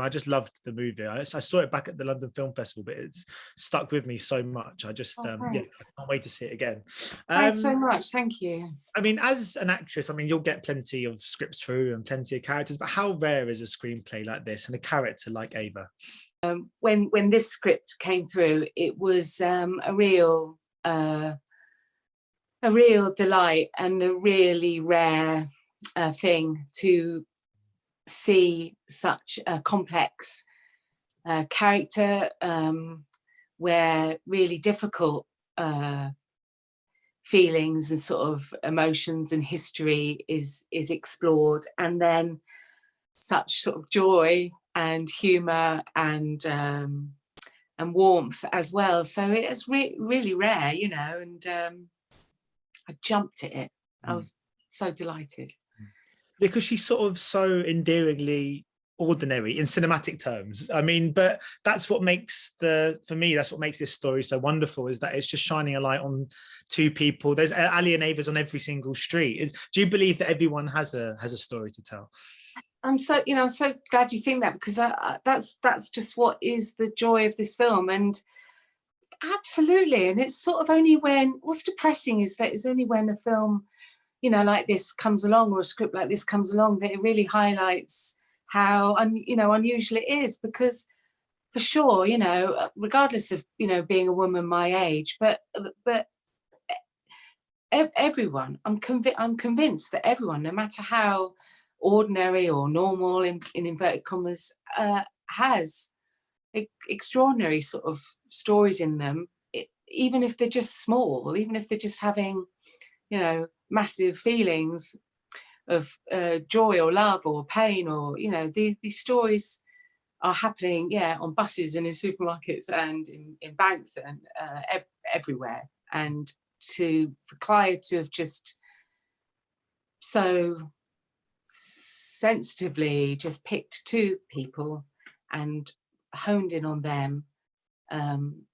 I just loved the movie. I saw it back at the London Film Festival, but it's stuck with me so much. I just, yeah, I can't wait to see it again. Thanks so much. Thank you. I mean, as an actress, I mean, you'll get plenty of scripts through and plenty of characters, but how rare is a screenplay like this and a character like Ava? When this script came through, it was a real delight and a really rare thing to see such a complex character, where really difficult feelings and sort of emotions and history is explored, and then such sort of joy and humour and warmth as well. So it's really rare, you know, and I jumped at it. I was so delighted. Because she's sort of so endearingly ordinary in cinematic terms. I mean, but that's what makes for me, that's what makes this story so wonderful, is that it's just shining a light on two people. There's Ali and Ava's on every single street. Do you believe that everyone has a story to tell? I'm so glad you think that, because that's just what is the joy of this film. And absolutely, and it's sort of only when, what's depressing is that it's only when a film, you know, like this comes along, or a script like this comes along, that it really highlights how unusual it is. Because for sure, you know, regardless of, you know, being a woman my age, but everyone, I'm convinced that everyone, no matter how ordinary or normal in inverted commas, has extraordinary sort of stories in them, even if they're just small, even if they're just having, you know, massive feelings of joy or love or pain, or, you know, these stories are happening, on buses and in supermarkets and in banks and everywhere. And for Clio to have just so sensitively just picked two people and honed in on them, and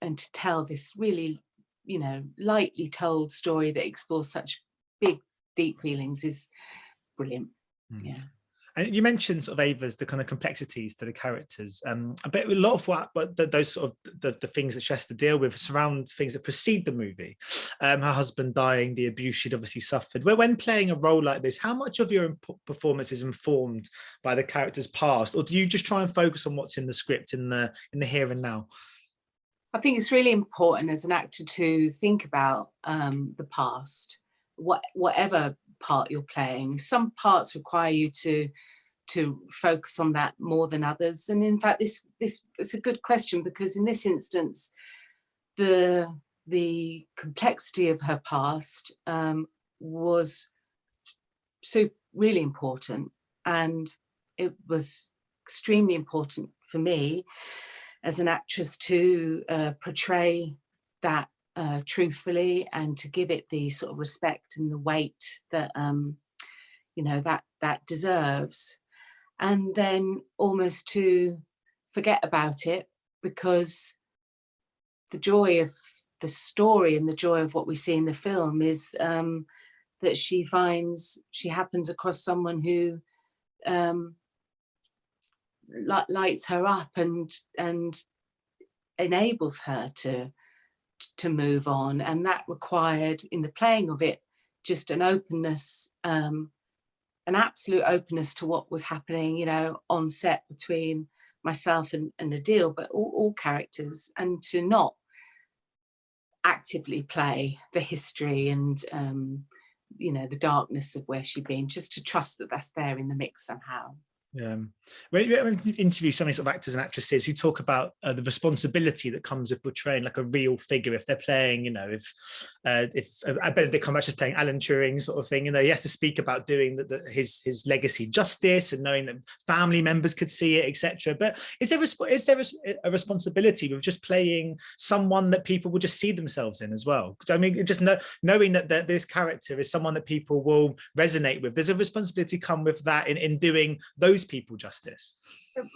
to tell this really, you know, lightly told story that explores such big, deep feelings is brilliant. Yeah. And you mentioned sort of Ava's, the kind of complexities to the characters. A lot of what, but those sort of the things that she has to deal with surround things that precede the movie. Her husband dying, the abuse she'd obviously suffered. When playing a role like this, how much of your performance is informed by the character's past, or do you just try and focus on what's in the script, in the here and now? I think it's really important as an actor to think about the past, whatever part you're playing. Some parts require you to focus on that more than others, and in fact this is a good question, because in this instance the complexity of her past was so really important, and it was extremely important for me as an actress to portray that truthfully, and to give it the sort of respect and the weight that you know, that deserves, and then almost to forget about it, because the joy of the story and the joy of what we see in the film is that she happens across someone who lights her up and enables her to move on. And that required, in the playing of it, just an openness, an absolute openness to what was happening, you know, on set between myself and Adeel, but all characters, and to not actively play the history and you know, the darkness of where she'd been, just to trust that that's there in the mix somehow. Yeah. When you interview so many sort of actors and actresses who talk about the responsibility that comes with portraying like a real figure, if they're playing, you know, if I bet they come back just playing Alan Turing sort of thing, you know, he has to speak about doing his legacy justice and knowing that family members could see it, etc. But is there a responsibility with just playing someone that people will just see themselves in as well? I mean, just knowing that this character is someone that people will resonate with, there's a responsibility come with that in doing those people justice.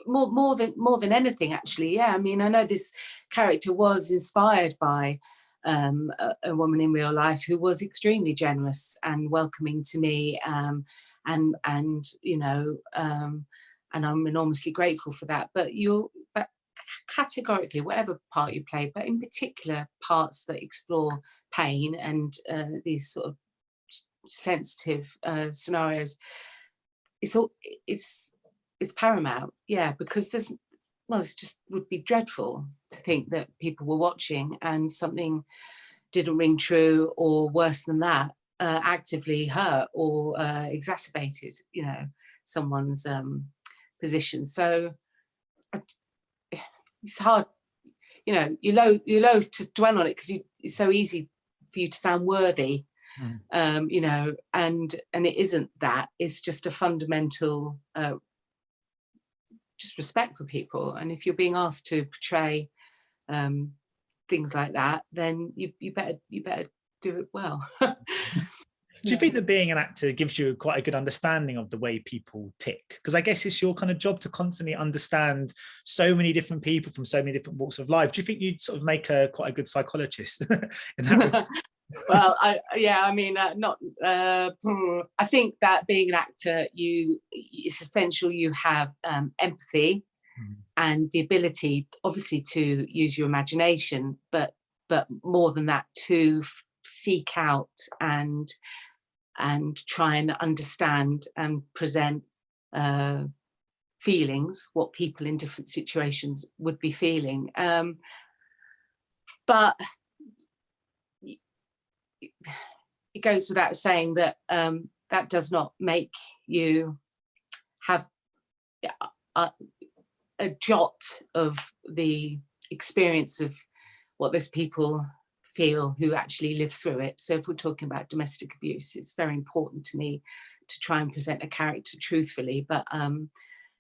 More than anything, actually. Yeah, I mean, I know this character was inspired by a woman in real life who was extremely generous and welcoming to me, and you know, and I'm enormously grateful for that. But categorically, whatever part you play, but in particular parts that explore pain and these sort of sensitive scenarios, it's paramount, yeah, because it just would be dreadful to think that people were watching and something didn't ring true, or worse than that, actively hurt or exacerbated, someone's position. So it's hard, you're loath to dwell on it because it's so easy for you to sound worthy, and it isn't that. It's just a fundamental just respect for people. And if you're being asked to portray things like that, then you better do it well. Do you think that being an actor gives you quite a good understanding of the way people tick? Because I guess it's your kind of job to constantly understand so many different people from so many different walks of life. Do you think you'd sort of make quite a good psychologist in that regard? Well, I think that being an actor, it's essential you have empathy and the ability, obviously, to use your imagination, but more than that, to seek out and try and understand and present feelings, what people in different situations would be feeling. But it goes without saying that that does not make you have a jot of the experience of what those people feel who actually live through it. So if we're talking about domestic abuse, it's very important to me to try and present a character truthfully, but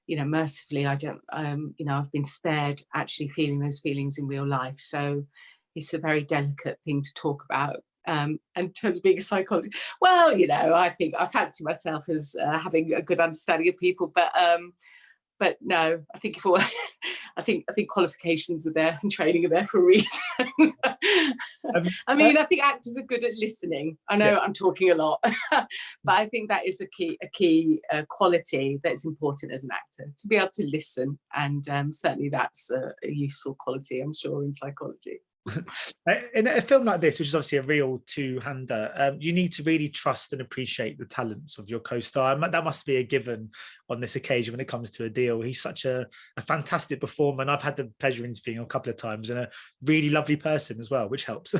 mercifully I don't, I've been spared actually feeling those feelings in real life. So it's a very delicate thing to talk about. And in terms of being a psychologist, well, I think I fancy myself as having a good understanding of people, but no, I think I think qualifications are there and training are there for a reason. I think actors are good at listening. I know I'm talking a lot, but I think that is a key quality that's important as an actor, to be able to listen, and certainly that's a useful quality, I'm sure, in psychology. In a film like this, which is obviously a real two-hander, you need to really trust and appreciate the talents of your co-star. That must be a given on this occasion when it comes to Adeel. He's such a fantastic performer, and I've had the pleasure of interviewing him a couple of times, and a really lovely person as well, which helps.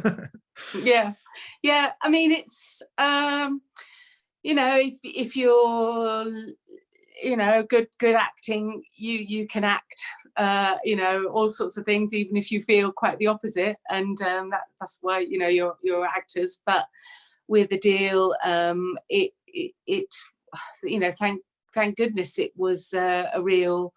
Yeah. I mean, it's if you're good acting, you can act all sorts of things, even if you feel quite the opposite, and that's why you're actors. But with Adeel, thank goodness it was a real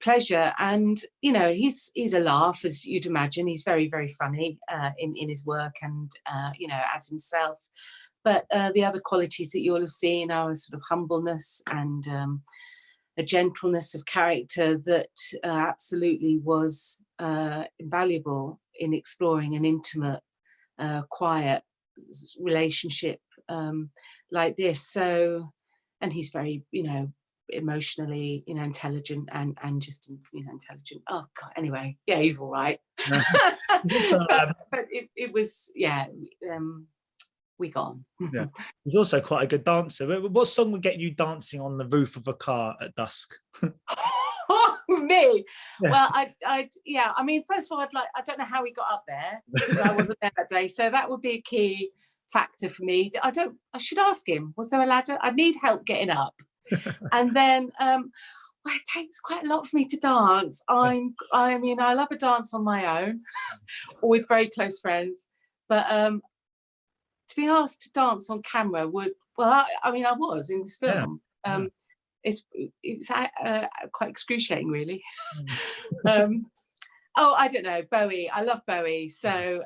pleasure. And he's a laugh, as you'd imagine. He's very, very funny in his work, and as himself. But the other qualities that you'll have seen are a sort of humbleness and a gentleness of character that absolutely was invaluable in exploring an intimate, quiet relationship like this. So, and he's very, emotionally, intelligent and just, intelligent. Oh God, anyway, yeah, he's all right. but it was, we got on. Yeah, he's also quite a good dancer. What song would get you dancing on the roof of a car at dusk? Me? Yeah. Well, I mean, first of all, I don't know how he got up there, because I wasn't there that day. So that would be a key factor for me. I should ask him, was there a ladder? I need help getting up. And then it takes quite a lot for me to dance. I mean, I love a dance on my own or with very close friends, but to be asked to dance on camera I was in this film. Yeah. It was quite excruciating, really. I don't know, Bowie. I love Bowie. So,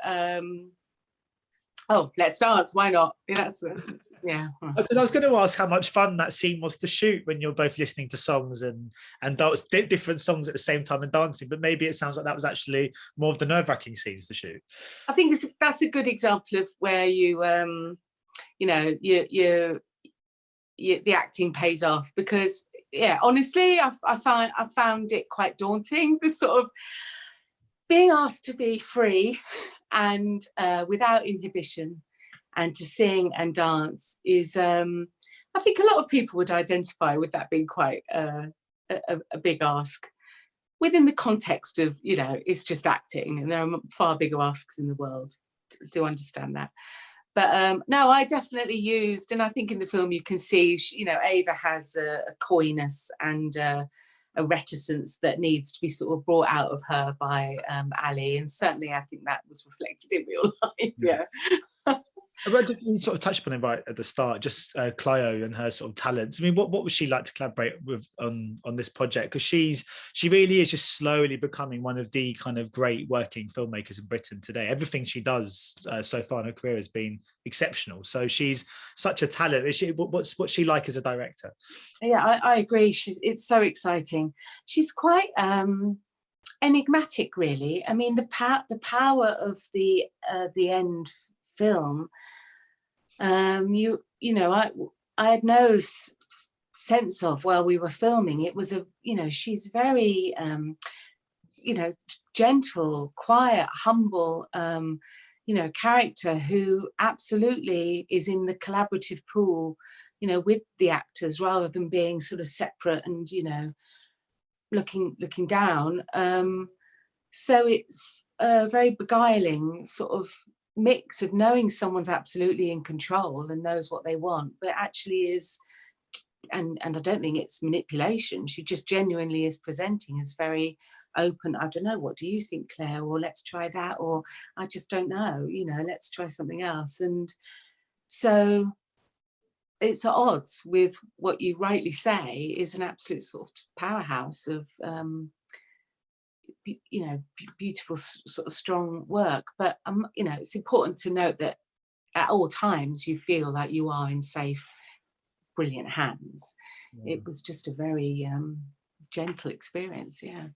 let's dance. Why not? That's yeah. Because I was going to ask how much fun that scene was to shoot when you're both listening to songs and dance, different songs at the same time and dancing. But maybe it sounds like that was actually more of the nerve-wracking scenes to shoot. I think that's a good example of where you, the acting pays off, because yeah, honestly, I found it quite daunting, the sort of being asked to be free and without inhibition, and to sing and dance is, I think a lot of people would identify with that being quite a big ask. Within the context of, you know, it's just acting, and there are far bigger asks in the world. Do understand that. But no, I definitely used, and I think in the film you can see, you know, Ava has a coyness and a reticence that needs to be sort of brought out of her by Ali, and certainly I think that was reflected in real life. Yeah. But just you sort of touched upon it right at the start, just Clio and her sort of talents. I mean, what was she like to collaborate with on this project? Because she really is just slowly becoming one of the kind of great working filmmakers in Britain today. Everything she does so far in her career has been exceptional. So she's such a talent. Is she, what's she like as a director? Yeah, I agree. It's so exciting. She's quite enigmatic, really. I mean, the power of the end film. You know, I had no sense of while we were filming. It was you know, she's very you know, gentle, quiet, humble, you know, character who absolutely is in the collaborative pool, you know, with the actors, rather than being sort of separate and, you know, looking down. So it's a very beguiling sort of mix of knowing someone's absolutely in control and knows what they want, but actually is, and I don't think it's manipulation. She just genuinely is presenting as very open. I don't know, what do you think, Claire? Or let's try that, or I just don't know, you know, let's try something else. And so it's at odds with what you rightly say is an absolute sort of powerhouse of you know, beautiful sort of strong work. But you know, it's important to note that at all times you feel like you are in safe, brilliant hands. It was just a very gentle experience. Yeah.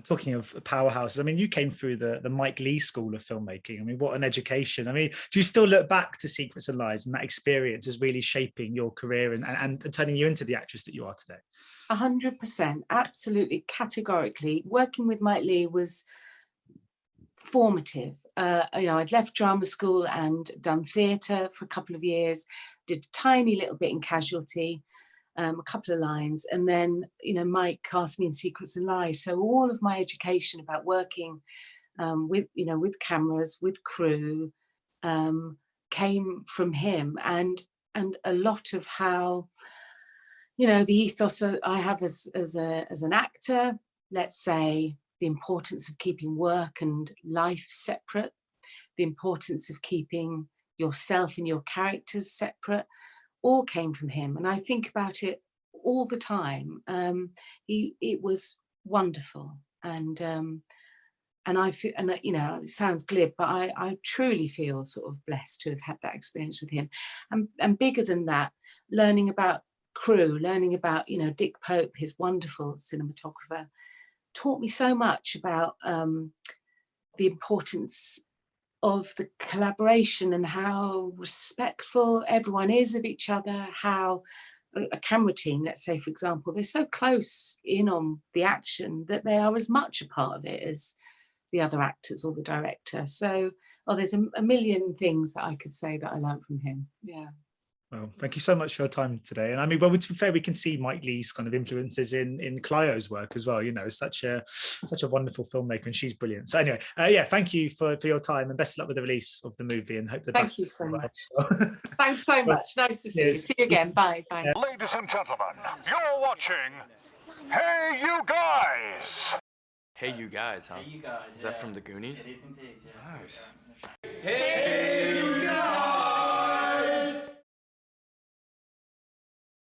Talking of powerhouses, I mean, you came through the Mike Leigh School of Filmmaking. I mean, what an education. I mean, do you still look back to Secrets and Lies and that experience is really shaping your career and turning you into the actress that you are today? 100%, absolutely, categorically. Working with Mike Leigh was formative. You know, I'd left drama school and done theatre for a couple of years, did a tiny little bit in Casualty, a couple of lines, and then, you know, Mike cast me in Secrets and Lies. So all of my education about working with, you know, with cameras, with crew, came from him, and a lot of how, you know, the ethos I have as an actor, let's say, the importance of keeping work and life separate, the importance of keeping yourself and your characters separate, all came from him. And I think about it all the time. It was wonderful. And I feel, and you know, it sounds glib, but I truly feel sort of blessed to have had that experience with him. And bigger than that, learning about crew, learning about, you know, Dick Pope, his wonderful cinematographer, taught me so much about the importance of the collaboration and how respectful everyone is of each other, how a camera team, let's say, for example, they're so close in on the action that they are as much a part of it as the other actors or the director. So, there's a million things that I could say that I learned from him. Yeah. Well, thank you so much for your time today. And I mean, well, to be fair, we can see Mike Leigh's kind of influences in Clio's work as well. You know, such a wonderful filmmaker, and she's brilliant. So anyway, yeah, thank you for your time, and best of luck with the release of the movie. And hope the thank you so much. Thanks so much. Nice to see you. See you again. Bye. Bye. Ladies and gentlemen, you're watching Hey You Guys. Hey You Guys, huh? Hey, you guys. Is that from the Goonies? It is indeed, yes. Nice. Hey!